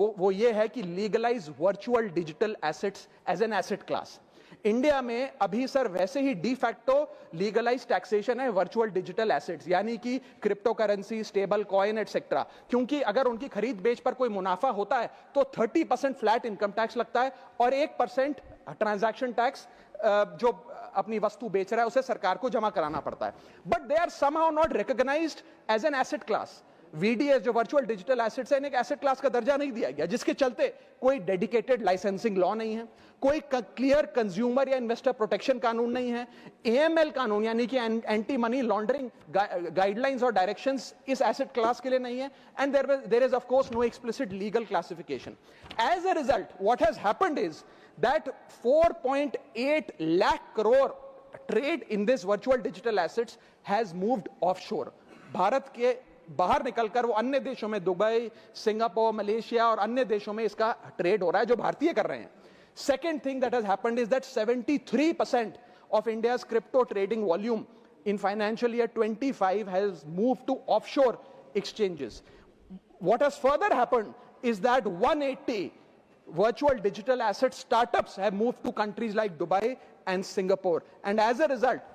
वो ये है कि legalise virtual digital assets as an asset class. India में अभी सर वैसे ही डी फैक्टो लीगलाइज टैक्सेशन है वर्चुअल डिजिटल एसेट्स, यानी कि cryptocurrency, stablecoin etcetera. क्योंकि अगर उनकी खरीद बेच पर कोई मुनाफा होता है तो 30% फ्लैट इनकम टैक्स लगता है और 1% ट्रांजैक्शन टैक्स जो अपनी वस्तु बेच रहा है उसे सरकार को जमा कराना पड़ता है। But they are somehow not recognised as an asset class. VDS जो वर्चुअल डिजिटल एसेट्स है, इन्हें एक एसेट क्लास का दर्जा नहीं दिया गया, जिसके चलते कोई डेडिकेटेड लाइसेंसिंग लॉ नहीं है, कोई क्लियर कंज्यूमर या इन्वेस्टर प्रोटेक्शन कानून नहीं है, एएमएल कानून यानी कि एंटी मनी लॉन्ड्रिंग गाइडलाइंस और डायरेक्शंस इस एसेट क्लास के लिए नहीं है, and there is of course no explicit legal classification. As a result what has happened is that 4.8 lakh crore trade in this virtual digital assets has moved offshore. Bharat के बाहर निकलकर वो अन्य देशों में, दुबई, सिंगापुर, मलेशिया और अन्य देशों में इसका ट्रेड हो रहा है जो भारतीय कर रहे हैं। Second thing that has happened is that 73% of India's crypto trading volume in financial year 25 has moved to offshore exchanges. What has further happened is that 180 virtual digital asset startups have moved to countries like Dubai and Singapore, and as a result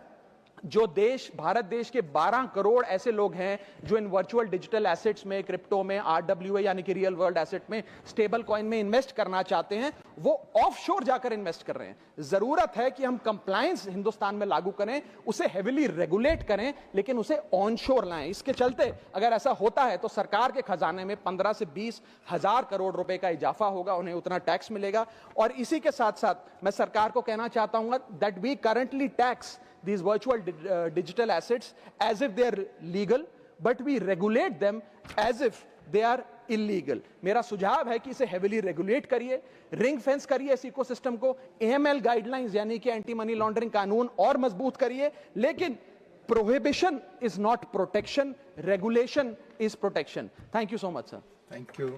जो देश, भारत देश के 12 करोड़ ऐसे लोग हैं जो इन virtual digital assets में, crypto में, आरडब्ल्यूए यानी कि रियल वर्ल्ड एसेट में, स्टेबल कॉइन में इन्वेस्ट करना चाहते हैं, वो ऑफशोर जाकर इन्वेस्ट कर रहे हैं। जरूरत है कि हम कंप्लायंस हिंदुस्तान में लागू करें, उसे हेविली रेगुलेट करें, लेकिन उसे ऑनशोर लाएं। इसके चलते अगर ऐसा होता है तो सरकार के खजाने में 15 से 20 हजार करोड़ रुपए का इजाफा होगा, उन्हें उतना टैक्स मिलेगा। और इसी के साथ साथ मैं सरकार को कहना चाहता हूं that we currently tax these virtual digital assets as if they are legal, but we regulate them as if they are illegal. मेरा सुझाव है कि इसे heavily regulate करिए, रिंग फेंस करिए इस इकोसिस्टम को, AML गाइडलाइंस यानी कि एंटी मनी लॉन्ड्रिंग कानून और मजबूत करिए, लेकिन prohibition is not protection, regulation is protection. Thank you so much, sir. Thank you.